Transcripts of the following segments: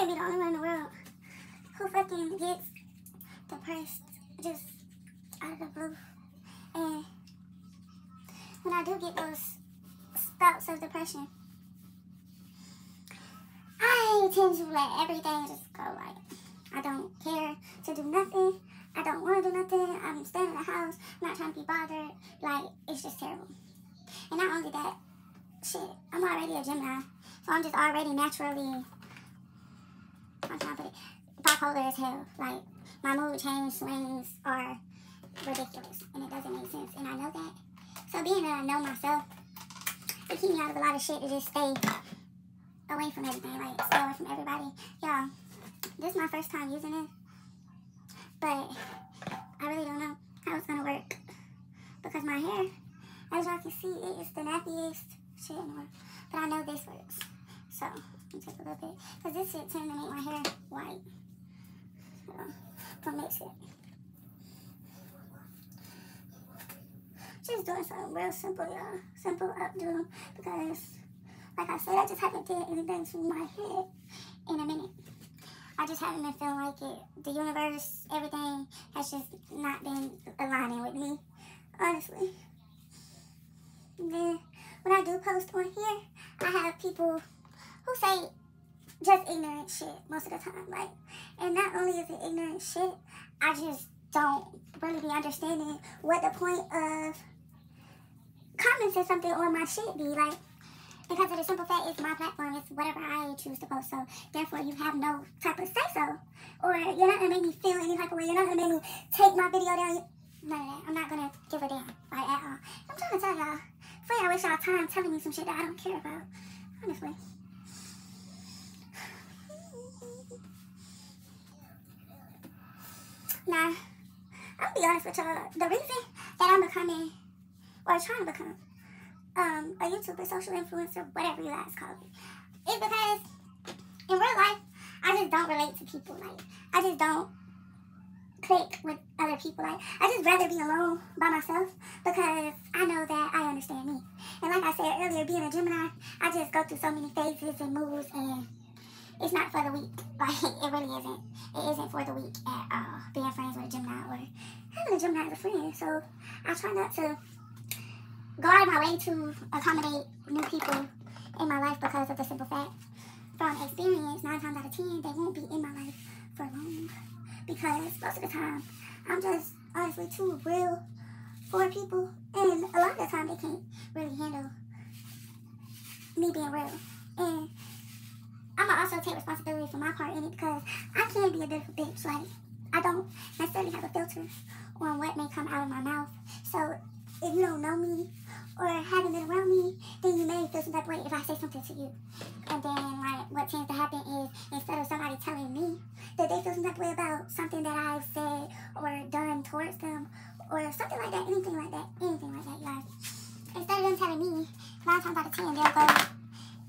can't be the only one in the world who fucking gets depressed just out of the blue. And when I do get those spouts of depression, I tend to let everything just go. Like, I don't care to do nothing. I don't want to do nothing. I'm staying in the house, not trying to be bothered. Like, it's just terrible. And not only that, shit, I'm already a Gemini, so I'm just already naturally, I'm trying to put it, bipolar as hell. Like, my mood change swings are ridiculous, and it doesn't make sense, and I know that. So being that I know myself, it keeps me out of a lot of shit to just stay away from everything, like, stay away from everybody. Y'all, this is my first time using it, but I really don't know how it's gonna work, because my hair, as y'all can see, it is the nappiest shit in the world, but I know this works. So, let me take a little bit, because this shit tends to make my hair white. So, mix it. Just doing something real simple, y'all. Simple updo, because, like I said, I just haven't did anything to my head in a minute. I just haven't been feeling like it. The universe, everything has just not been aligning with me, honestly. And then, when I do post on here, I have people who say just ignorant shit most of the time. Like, and not only is it ignorant shit, I just don't really be understanding what the point of commenting something on my shit be. Like, because of the simple fact, it's my platform, it's whatever I choose to post, so therefore you have no type of say-so. Or you're not gonna make me feel any type of way, you're not gonna make me take my video down. None of that. I'm not gonna give a damn, like, at all. I'm trying to tell y'all, before y'all waste y'all time telling me some shit that I don't care about, honestly. Now, I'm gonna be honest with y'all, the reason that I'm becoming, or trying to become, a YouTuber, social influencer, whatever you guys call it, is because in real life, I just don't relate to people. Like, I just don't click with other people. Like, I just rather be alone by myself, because I know that I understand me. And like I said earlier, being a Gemini, I just go through so many phases and moods, and it's not for the weak. Like, it really isn't. It isn't for the weak at all, being friends with a Gemini or having a Gemini as a friend. So I try not to go out of my way to accommodate new people in my life, because of the simple fact, from experience, 9 times out of 10, they won't be in my life for long. Because most of the time, I'm just honestly too real for people, and a lot of the time they can't really handle me being real. And I'm gonna also take responsibility for my part in it, because I can be a bit of a bitch. Like, I don't necessarily have a filter on what may come out of my mouth. So if you don't know me or haven't been around me, then you may feel some type of way if I say something to you. And then, like, what tends to happen is, instead of somebody telling me that they feel some type of way about something that I've said or done towards them, or something like that, anything like that, you guys, instead of them telling me, 9 times out of 10, they'll go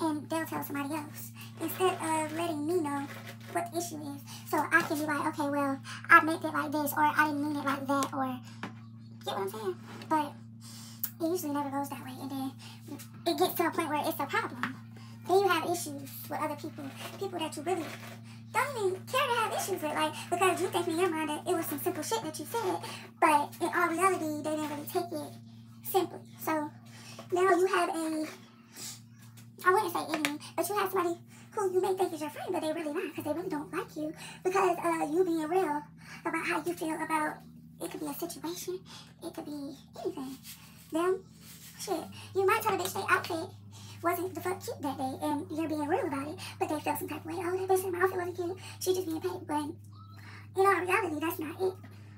and they'll tell somebody else, instead of letting me know what the issue is. So I can be like, okay, well, I meant it like this, or I didn't mean it like that, or, get what I'm saying? But it usually never goes that way, and then it gets to a point where it's a problem. Then you have issues with other people that you really don't even care to have issues with, like, because you think in your mind that it was some simple shit that you said, but in all reality, they didn't really take it simply. So now you have I wouldn't say enemy, but you have somebody who you may think is your friend, but they really not, because they really don't like you, because you being real about how you feel about, it could be a situation, it could be anything. Them, shit, you might tell a bitch their outfit wasn't the fuck cute that day, and you're being real about it, but they felt some type of way. Oh, that bitch said my outfit wasn't cute, she just being paid. But in all reality, that's not it.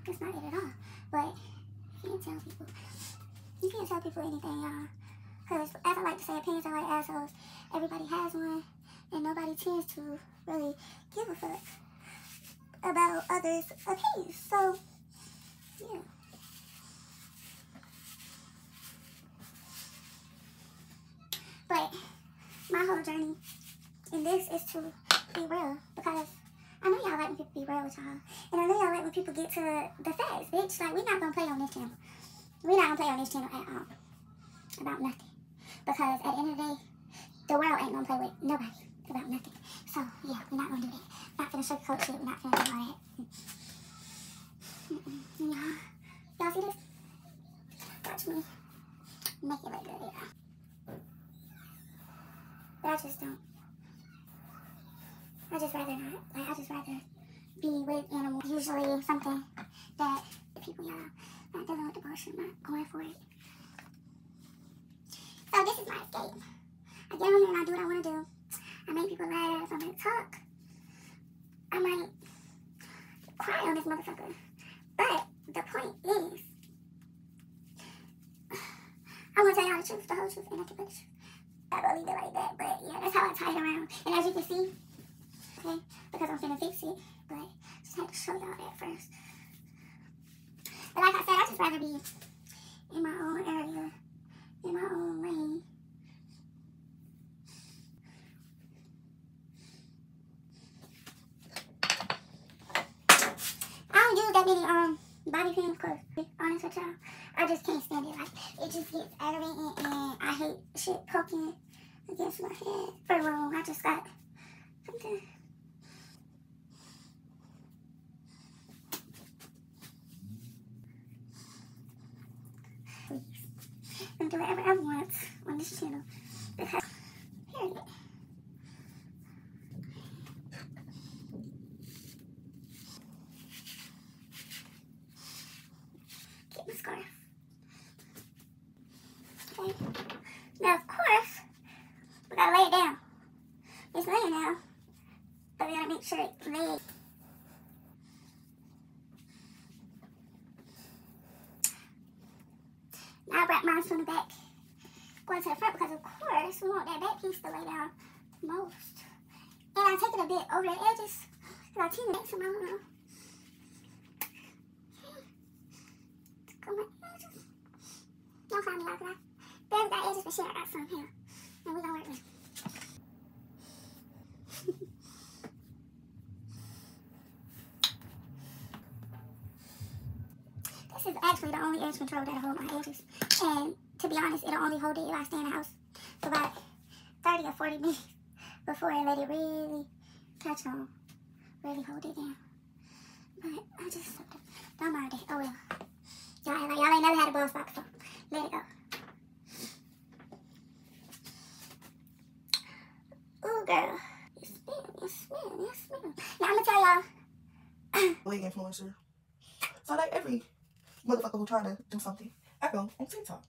That's not it at all. But you can't tell people. You can't tell people anything, y'all. Because, as I like to say, opinions are like assholes. Everybody has one, and nobody tends to really give a fuck about others' opinions. So, yeah. But my whole journey in this is to be real, because I know y'all like when people be real with y'all, and I know y'all like when people get to the facts, bitch. Like, we're not gonna play on this channel. We're not gonna play on this channel at all about nothing, because at the end of the day, the world ain't gonna play with nobody. about nothing. So yeah, we're not gonna do that. Not gonna sugarcoat shit. We're not gonna do all that. Y'all see this? Watch me make it look good, yeah. But I just don't. I just rather not. Like, I just rather be with animals. Usually something that the people, y'all, not dealing with the bullshit, not going for it. So this is my escape. I get on here and I do what I want to do. I make people laugh. I might talk. I might cry on this motherfucker. But the point is, I'm going to tell y'all the truth, the whole truth, and nothing but the truth. I'm going to leave it like that. But yeah, that's how I tie it around. And as you can see, okay, because I'm finna fix it, but just had to show y'all that first. But like I said, I just rather be in my own area, in my own lane. I don't use that many body pins, cause to be honest with y'all, I just can't stand it. Like, it just gets aggravating, and I hate shit poking against my head. For wrong, I just got something. And do whatever I want on this channel, because period. Get my scarf. Okay. Now of course we gotta lay it down. It's laying now, but we gotta make sure it's laid. Now I wrap mine from the back, going to the front, because of course we want that back piece to lay down most. And I take it a bit over the edges, because I tend to make some, I don't know. Go my edges. Don't find me like that. Barely got edges for shit, I got some here. And we gonna work with it. This is actually the only edge control that'll hold my edges. And to be honest, it'll only hold it if I stay in the house for about 30 or 40 minutes before I let it really touch on, really hold it down. But I just don't mind it. Oh well. Y'all ain't never had a bald spot before. Let it go. Ooh, girl. You smell. Now, I'm gonna tell y'all. Big influencer. So like every motherfucker who trying to do something, I go on TikTok.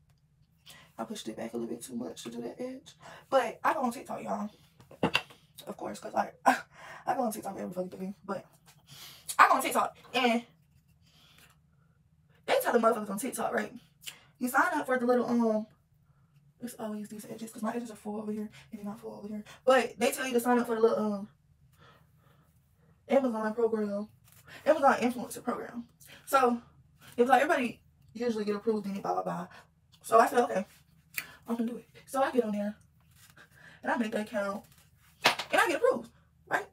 I pushed it back a little bit too much to do that edge. But I go on TikTok, y'all. Of course, because like, I go on TikTok every fucking thing. But I go on TikTok and they tell the motherfuckers on TikTok, right? You sign up for the little, it's always these edges, because my edges are full over here and they're not full over here. But they tell you to sign up for the little, Amazon program, Amazon influencer program. So, it was like everybody usually get approved in it, blah, blah, blah. So I said, okay, I'm gonna do it. So I get on there and I make that account and I get approved, right?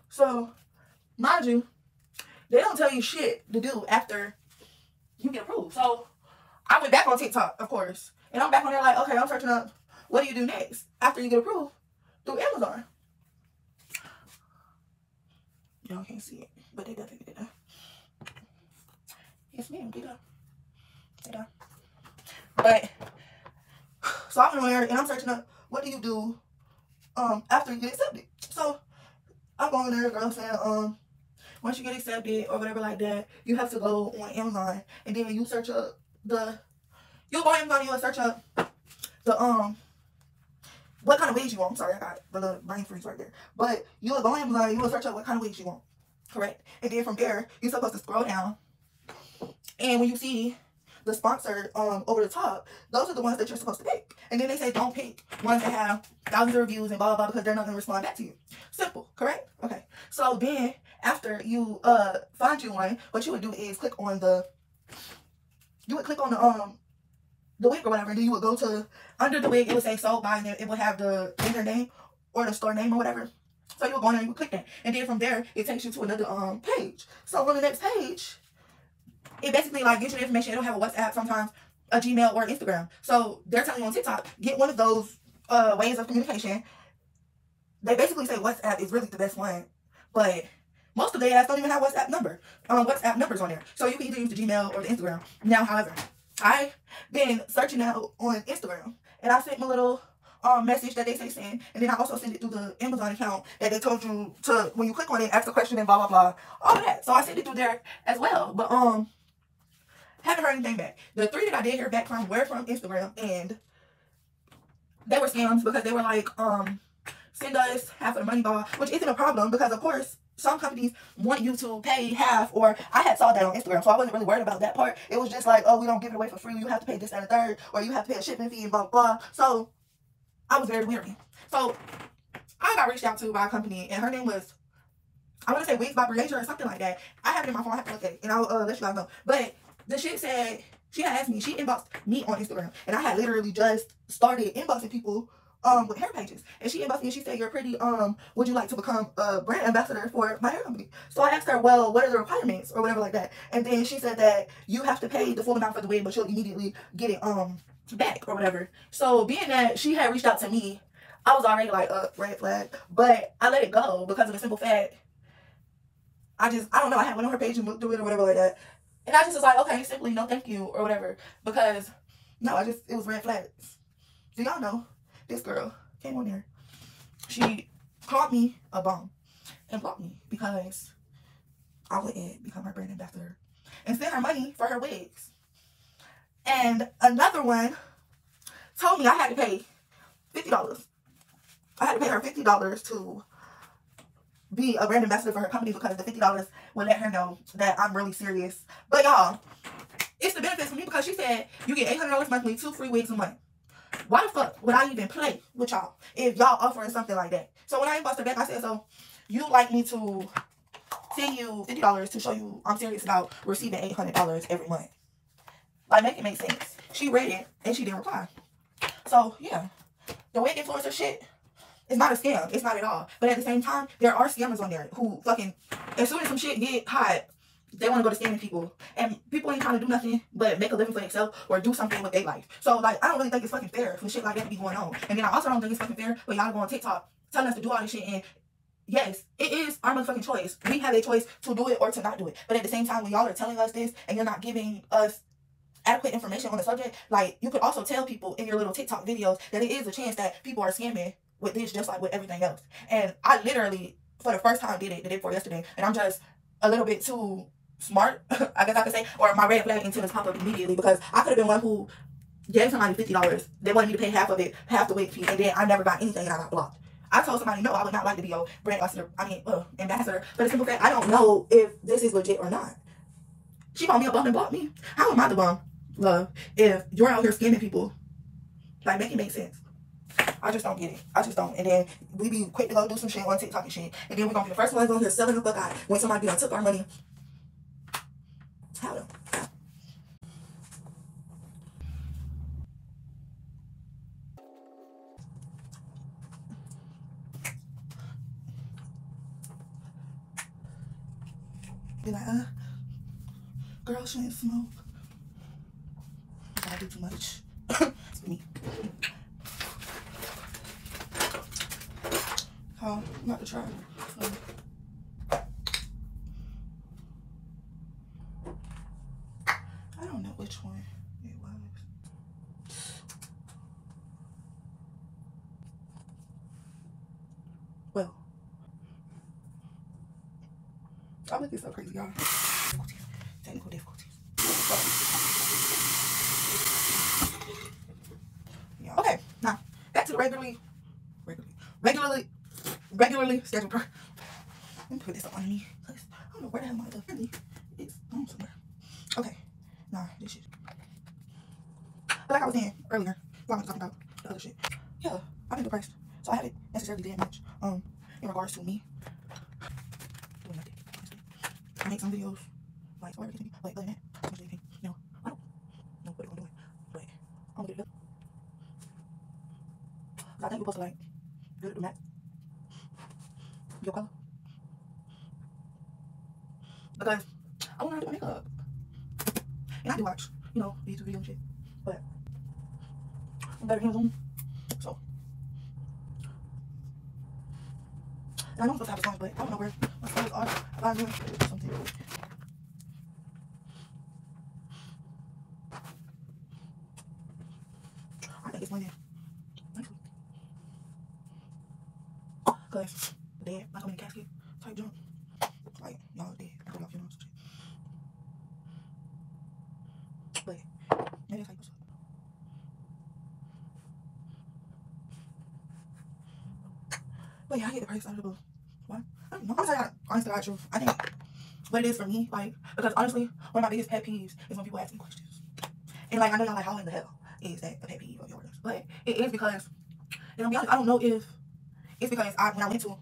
So, mind you, they don't tell you shit to do after you get approved. So I went back on TikTok, of course, and I'm back on there like, okay, I'm searching up what do you do next after you get approved through Amazon. Y'all can't see it, but they definitely did that. Yes, ma'am, they done. They done. But so I'm in there and I'm searching up what do you do after you get accepted. So I'm going there, girl, saying once you get accepted or whatever like that, you have to go on Amazon and then you search up you'll go on Amazon and you'll search up the what kind of wigs you want. I'm sorry, I got the little brain freeze right there. But you will go on Amazon and you will search up what kind of wigs you want. Correct? And then from there, you're supposed to scroll down. And when you see the sponsor over the top, those are the ones that you're supposed to pick. And then they say don't pick ones that have thousands of reviews and blah, blah, blah, because they're not going to respond back to you. Simple, correct? Okay. So then after you find you one, what you would do is click on the wig or whatever, and then you would go to under the wig, it would say sold by, and then it would have the vendor name or the store name or whatever. So you would go in there and you would click that. And then from there, it takes you to another page. So on the next page, it basically like gives you the information. It'll have a WhatsApp, sometimes a Gmail or Instagram. So they're telling you on TikTok, get one of those ways of communication they basically say WhatsApp is really the best one, but most of the apps don't even have WhatsApp numbers on there. So you can either use the Gmail or the Instagram. Now, however, I've been searching out on Instagram, and I sent my little message that they say send, and then I also sent it through the Amazon account that they told you to, when you click on it, ask a question and blah blah blah, all of that. So I sent it through there as well, but haven't heard anything back. The 3 that I did hear back from were from Instagram, and they were scams because they were like, send us half of the money, blah, which isn't a problem because of course some companies want you to pay half, or I had saw that on Instagram, so I wasn't really worried about that part. It was just like, oh, we don't give it away for free, you have to pay this and a third, or you have to pay a shipping fee and blah blah. So I was very weary. So I got reached out to by a company, and her name was, I want to say Wigs by Briasia or something like that. I have it in my phone, I have to look at it, and I'll let you guys know. But the shit said, she had asked me, she inboxed me on Instagram, and I had literally just started inboxing people with hair pages, and she inboxed me and she said, you're pretty, would you like to become a brand ambassador for my hair company? So I asked her, well, what are the requirements or whatever like that, and then she said that you have to pay the full amount for the wig, but you'll immediately get it back or whatever. So being that she had reached out to me, I was already like, red flag, but I let it go because of the simple fact, I don't know, I had went on her page and looked through it or whatever like that, and I just was like, okay, simply no thank you or whatever, because no, it was red flags. Do y'all know this girl came on there, she called me a bum and blocked me because I wouldn't become her brand ambassador and send her money for her wigs. And another one told me I had to pay $50. I had to pay her $50 to be a brand ambassador for her company because the $50 would let her know that I'm really serious. But y'all, it's the benefits for me because she said you get $800 monthly, 2 free wigs a month. Why the fuck would I even play with y'all if y'all offering something like that? So when I inboxed her back, I said, so you like me to send you $50 to show you I'm serious about receiving $800 every month? Like, make it make sense. She read it and she didn't reply. So yeah, the wig influencer shit is not a scam. It's not at all. But at the same time, there are scammers on there who fucking, as soon as some shit get hot, they want to go to scamming people. And people ain't trying to do nothing but make a living for themselves or do something with their life. So, like, I don't really think it's fucking fair for shit like that to be going on. And then I also don't think it's fucking fair for y'all to go on TikTok telling us to do all this shit. And yes, it is our motherfucking choice. We have a choice to do it or to not do it. But at the same time, when y'all are telling us this and you're not giving us adequate information on the subject, like, you could also tell people in your little TikTok videos that it is a chance that people are scamming with this just like with everything else. And I literally, for the first time, did it the day before yesterday. And I'm just a little bit too smart, I guess I could say, or my red flag antennas pop up immediately because I could have been one who gave somebody $50. They wanted me to pay half of it, half the wig fee, and then I never got anything and I got blocked. I told somebody, no, I would not like to be your brand ambassador, but the simple fact, I don't know if this is legit or not. She called me a bum and blocked me. How am I the bum, love, if you're out here scamming people? Like, make it make sense. I just don't get it. I just don't. And then we be quick to go do some shit on TikTok and shit. And then we're going to be the first ones on here selling the fuck out when somebody done took our money. How though? Be like, girl shouldn't smoke. I do too much. It's me. How not to try. I don't know which one it was. Well, I look this so crazy, y'all. Technical difficulties. Yeah. Okay, now back to the regularly scheduled program. Let me put this up on me. I don't know where the hell my other friendly is. Home somewhere. Okay, nah, this shit. But like I was saying earlier, while I was talking about the other shit. Yeah, I've been depressed, so I haven't necessarily done much. In regards to me doing nothing. I make some videos, like whatever it can be, like other than that, you know, I don't know what I'm doing, but I'm gonna get it up. I think you're supposed to like do it to match your color. Because I want to do my makeup. And I do watch, you know, YouTube videos and shit. But I'm better hands on. So And I know I'm supposed to have a song, but I don't know where my songs are. If I'm doing something. I think it's winning. Because the dad, like I'm in a casket type jump. Like, y'all dead. I go to funerals and shit. But, yeah, that's like what's up. But yeah, I get the price out of the book. Why? I don't know. I'm saying honest to God truth. I think what it is for me, like, because honestly, one of my biggest pet peeves is when people ask me questions. And like, I know y'all like, how in the hell is that a pet peeve of yours? But it is because, and I'll be honest, I don't know if it's because when I went to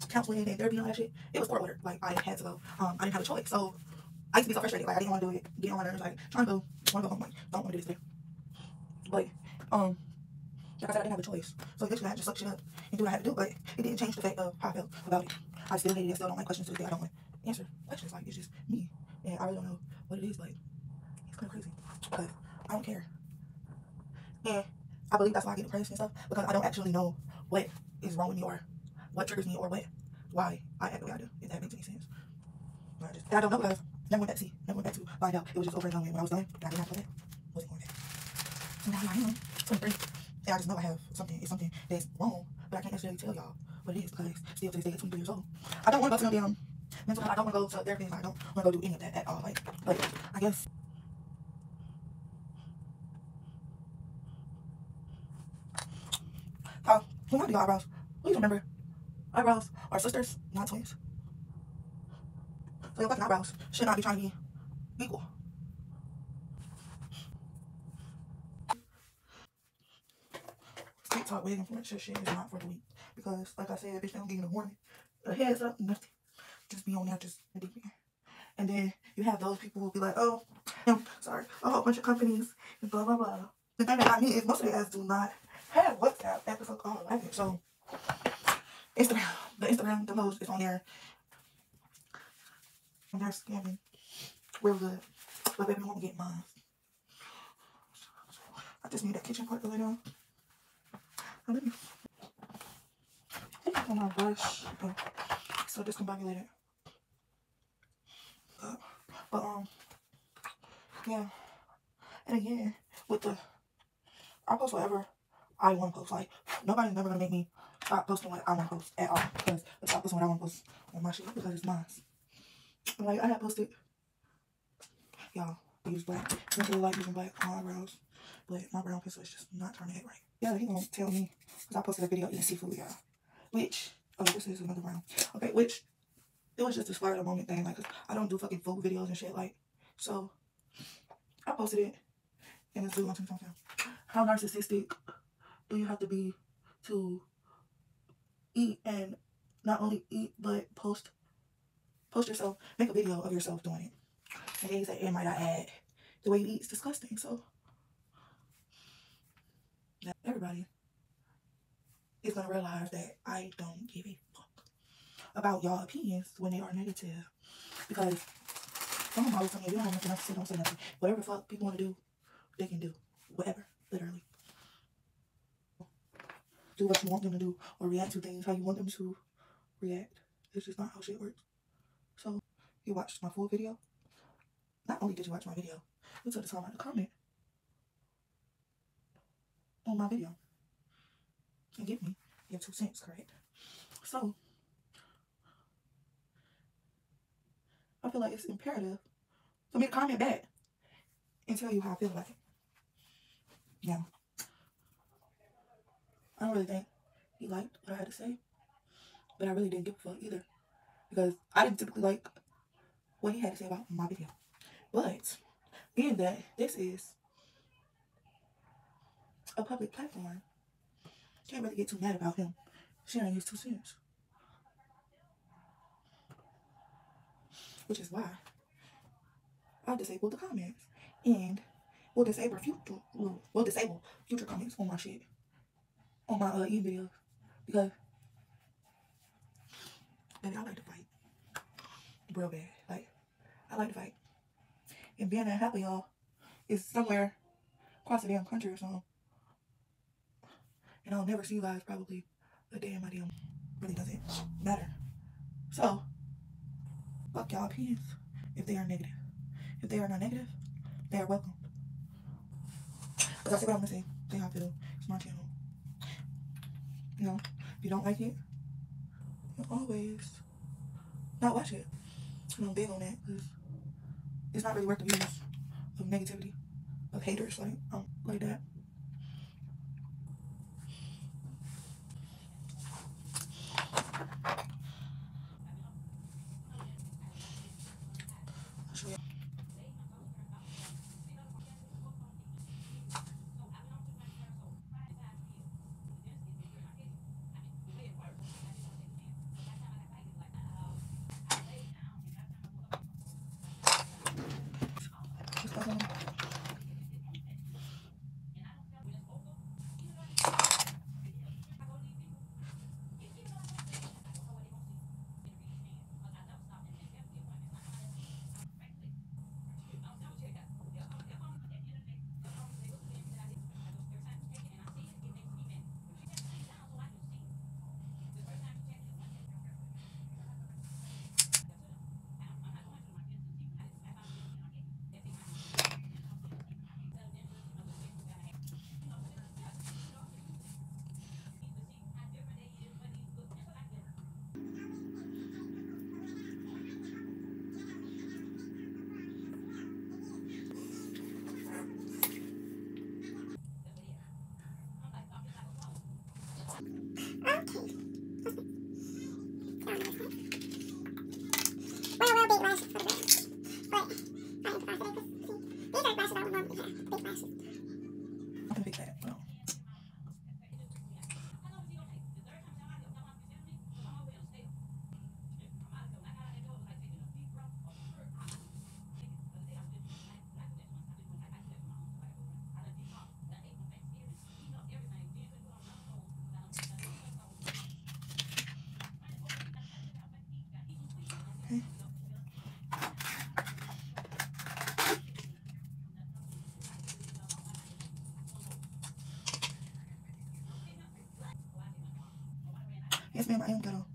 counseling and therapy and all that shit, it was court ordered. Like, I had to go. I didn't have a choice. So I used to be so frustrated. Like, I didn't want to do it. Get on my nerves. Like, trying to want to go home. Like, don't want to do this today. But like I said, I didn't have a choice. So eventually I had to suck shit up and do what I had to do. But it didn't change the fact of how I felt about it. I still hate it. I still don't like questions to this day. I don't want to answer questions. Like, it's just me. And I really don't know what it is. But it's kind of crazy. Because I don't care. And I believe that's why I get depressed and stuff. Because I don't actually know what is wrong with me or what triggers me or why I act the way I do. If that makes any sense. And I don't know because never went back to see. Never went back to find out. It was just over and done with. When I was done, I didn't have to go back. Wasn't going back. So now here I am, 23. And I just know I have something. It's something that's wrong. But I can't necessarily tell y'all what it is because still to this day at 23 years old. I don't want to go to no damn mental health. I don't want to go to therapy. I don't want to go do any of that at all. Like, but I guess. How? When I do eyebrows, please remember, eyebrows are sisters, not twins. So your fucking eyebrows should not be trying to be equal. TikTok wig influencer shit is not for the weak. Because, like I said, bitch, they don't give you a warning. A heads up, nothing. Just be on there, just deep in. And then you have those people who be like, oh, sorry, a whole bunch of companies, and blah, blah, blah. The thing that got me is most of the ads do not have WhatsApp at the fuck all like it. So, Instagram, the most is on there. And they're scamming real good. But baby, won't get mine. I just need that kitchen part to lay down. And let me on my brush. So discombobulated. But yeah. And again, with the I post whatever I want to post. Like, nobody's never gonna make me stop posting what I want to post at all. Because I stop posting what I want to post on my shit because it's mine. Like, I had posted, y'all, use black. I really like using black on eyebrows, but my brown pencil is just not turning it right. Yeah, he gonna tell me because I posted a video eating seafood, y'all. Which, oh, this is another brown. Okay, which it was just a spur of the moment thing. Like, cause I don't do fucking food videos and shit. Like, so I posted it, and this dude wants to talk about how narcissistic do you have to be to eat and not only eat but post yourself, make a video of yourself doing it. And then he said, and might I add, the way you eat is disgusting. So everybody is gonna realize that I don't give a fuck about y'all opinions when they are negative. Because someone always tell me, if you don't have nothing else to say, don't say nothing. Whatever the fuck people want to do, they can do. Whatever, literally. Do what you want them to do or react to things how you want them to react. It's just not how shit works. So, you watched my full video. Not only did you watch my video, you took the time out to comment on my video and give me your 2 cents, correct? So, I feel like it's imperative for me to comment back and tell you how I feel about it. Yeah. I don't really think he liked what I had to say, but I really didn't give a fuck either because I didn't typically like what he had to say about my video. But being that this is a public platform, can't really get too mad about him sharing his 2 cents. Which is why I disabled the comments and we'll disable future comments on my shit, on my e-videos, because baby, I like to fight real bad. Like, I like to fight. And being that half of y'all is somewhere across the damn country or something, and I'll never see you guys probably a day in my damn really doesn't matter. So, fuck y'all opinions if they are negative. If they are not negative, they are welcome. Because I say what I'm going to say. Say how I feel. It's my channel. You know, if you don't like it, you always not watch it. I'm big on that because it's not really worth the views of negativity, of haters like that. I'll show you. Big lashes for the girls. But I ain't confident because these are lashes I would normally have. Big lashes. I can fix that. No. Okay. Yes, ma'am, I am ghetto.